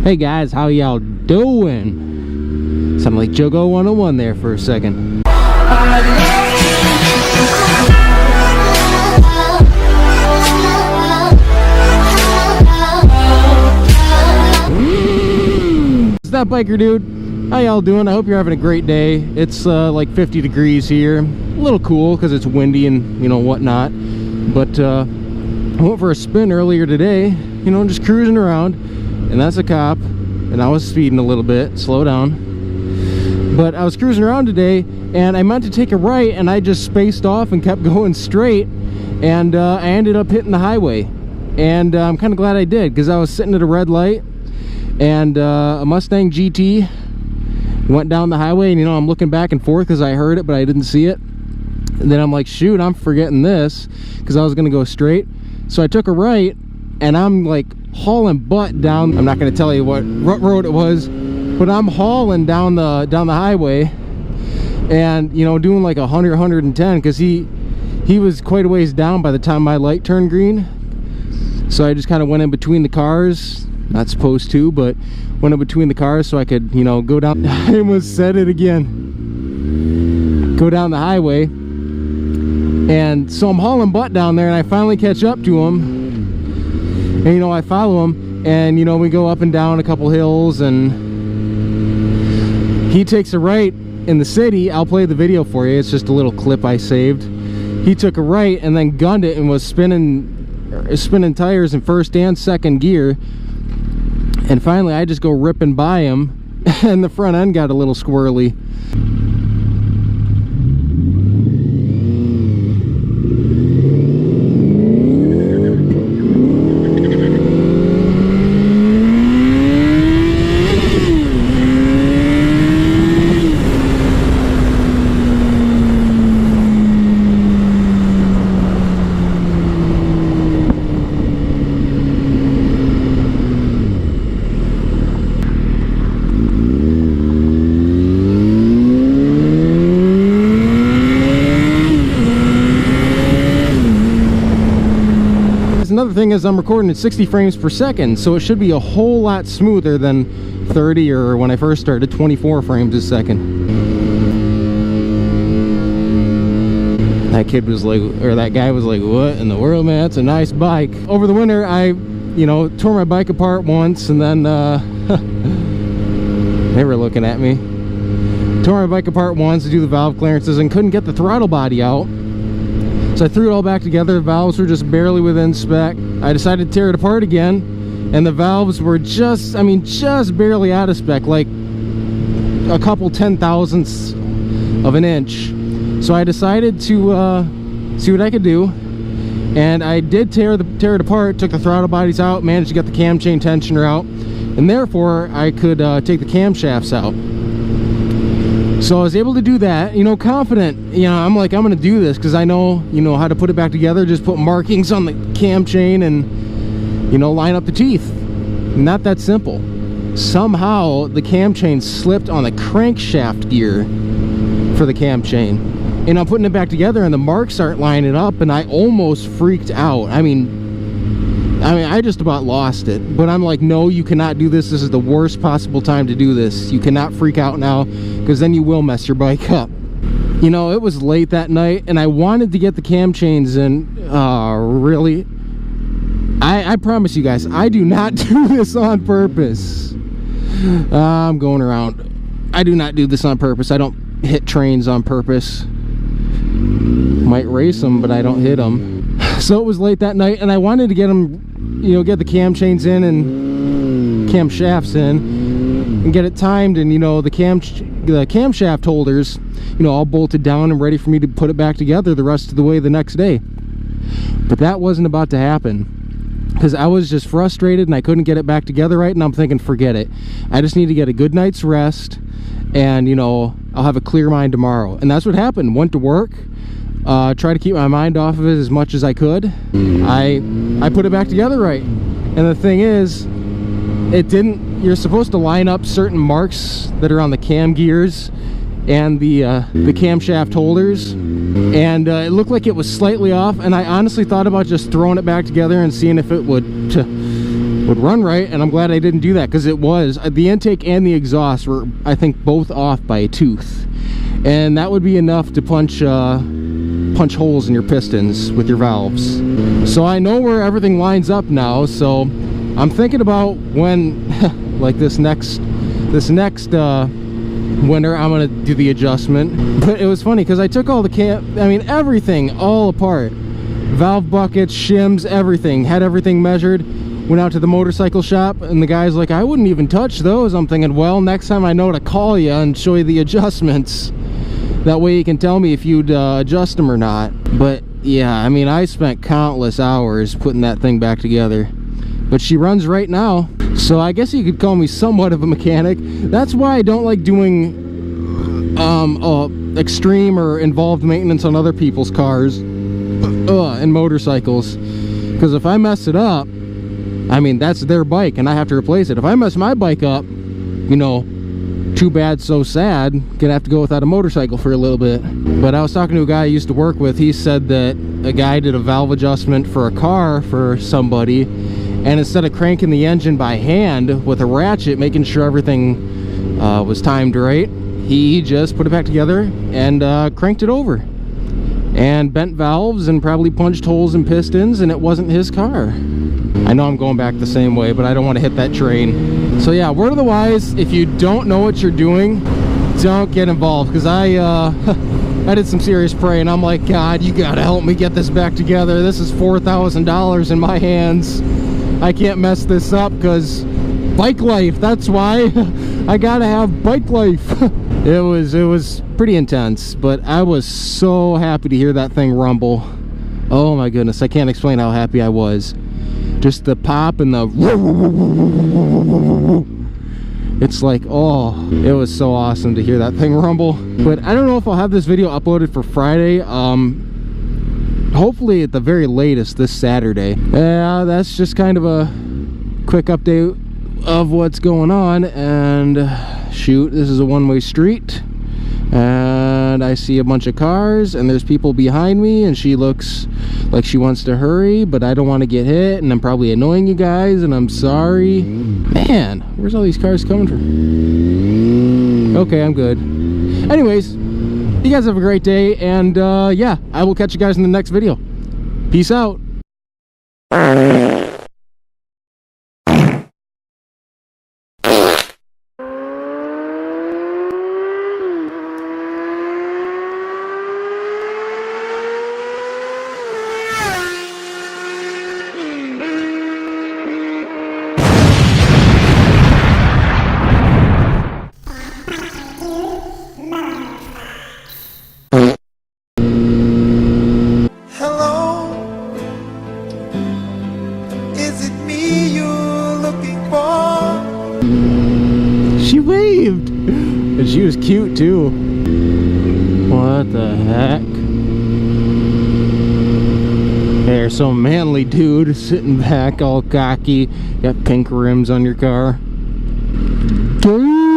Hey guys, how y'all doing? Sounded like Jogo 101 there for a second. What's that, biker dude? How y'all doing? I hope you're having a great day. It's like 50 degrees here. A little cool because it's windy and, you know, whatnot. But I went for a spin earlier today, you know, just cruising around. And that's a cop. And I was speeding a little bit. Slow down. But I was cruising around today, and I meant to take a right, and I just spaced off and kept going straight. And I ended up hitting the highway. And I'm kind of glad I did, because I was sitting at a red light. And a Mustang GT went down the highway, and you know, I'm looking back and forth because I heard it but I didn't see it. And then I'm like, shoot, I'm forgetting this, because I was gonna go straight. So I took a right, and I'm like hauling butt down. I'm not gonna tell you what road it was, but I'm hauling down the highway, and you know, doing like 100, 110, because he was quite a ways down by the time my light turned green. So I just kind of went in between the cars. Not supposed to, but went in between the cars so I could, you know, go down. I almost said it again. Go down the highway. And so I'm hauling butt down there, and I finally catch up to him. And, you know, I follow him, and, you know, we go up and down a couple hills, and he takes a right in the city. I'll play the video for you. It's just a little clip I saved. He took a right and then gunned it and was spinning tires in first and second gear. And finally, I just go ripping by him, and the front end got a little squirrely. Another thing is I'm recording at 60 frames per second, so it should be a whole lot smoother than 30, or when I first started, 24 frames a second. That kid was like, or that guy was like, what in the world, man? That's a nice bike. Over the winter, I, you know, tore my bike apart once, and then they were looking at me. Tore my bike apart once to do the valve clearances and couldn't get the throttle body out. So I threw it all back together. The valves were just barely within spec. I decided to tear it apart again, and the valves were just, I mean, just barely out of spec, like a couple 10,000ths of an inch. So I decided to see what I could do, and I did tear it apart, took the throttle bodies out, managed to get the cam chain tensioner out, and therefore I could take the camshafts out. So I was able to do that, you know, confident. You know, I'm like, I'm gonna do this because I know, you know, how to put it back together. Just put markings on the cam chain and, you know, line up the teeth. Not that simple. Somehow the cam chain slipped on the crankshaft gear for the cam chain, and I'm putting it back together, and the marks aren't lining up, and I almost freaked out. I mean, I just about lost it. But I'm like, no, you cannot do this. This is the worst possible time to do this. You cannot freak out now, because then you will mess your bike up. You know, it was late that night, and I wanted to get the cam chains in. Really? I promise you guys, I do not do this on purpose. I'm going around. I do not do this on purpose. I don't hit trains on purpose. Might race them, but I don't hit them. So it was late that night, and I wanted to get them, you know, get the cam chains in and cam shafts in, and get it timed, and, you know, the camshaft holders, you know, all bolted down and ready for me to put it back together the rest of the way the next day. But that wasn't about to happen, because I was just frustrated and I couldn't get it back together right, and I'm thinking, forget it. I just need to get a good night's rest, and, you know, I'll have a clear mind tomorrow. And that's what happened. Went to work, tried to keep my mind off of it as much as I could. I put it back together right. And the thing is, it didn't. You're supposed to line up certain marks that are on the cam gears and the camshaft holders, and it looked like it was slightly off, and I honestly thought about just throwing it back together and seeing if it would would run right, and I'm glad I didn't do that, because it was, the intake and the exhaust were, I think, both off by a tooth, and that would be enough to punch holes in your pistons with your valves. So I know where everything lines up now, so I'm thinking about when like this next winter I'm gonna do the adjustment. But it was funny because I took all the everything all apart, valve buckets, shims, everything, had everything measured, went out to the motorcycle shop, and the guy's like, I wouldn't even touch those. I'm thinking, well, next time I know to call you and show you the adjustments. That way you can tell me if you'd adjust them or not. But yeah, I mean, I spent countless hours putting that thing back together. But she runs right now, so I guess you could call me somewhat of a mechanic. That's why I don't like doing extreme or involved maintenance on other people's cars and motorcycles. Because if I mess it up, I mean, that's their bike and I have to replace it. If I mess my bike up, you know, too bad, so sad. Gonna have to go without a motorcycle for a little bit. But I was talking to a guy I used to work with. He said that a guy did a valve adjustment for a car for somebody, and instead of cranking the engine by hand with a ratchet, making sure everything was timed right, he just put it back together and cranked it over and bent valves and probably punched holes in pistons, and it wasn't his car. I know I'm going back the same way, but I don't want to hit that train. So yeah, word of the wise, if you don't know what you're doing, don't get involved, because I did some serious praying. I'm like, God, you gotta help me get this back together. This is $4,000 in my hands. I can't mess this up, because bike life, that's why. I gotta have bike life. It was pretty intense, but I was so happy to hear that thing rumble. Oh my goodness, I can't explain how happy I was. Just the pop and the it's like, oh, it was so awesome to hear that thing rumble. But I don't know if I'll have this video uploaded for Friday. Hopefully at the very latest this Saturday. Yeah, that's just kind of a quick update of what's going on. And shoot, this is a one-way street, and I see a bunch of cars, and there's people behind me, and she looks like she wants to hurry, but I don't want to get hit, and I'm probably annoying you guys, and I'm sorry. Man, where's all these cars coming from? Okay, I'm good. Anyways, you guys have a great day, and yeah, I will catch you guys in the next video. Peace out. She waved, and she was cute too. What the heck? There's some manly dude sitting back all cocky. Got pink rims on your car. Dude.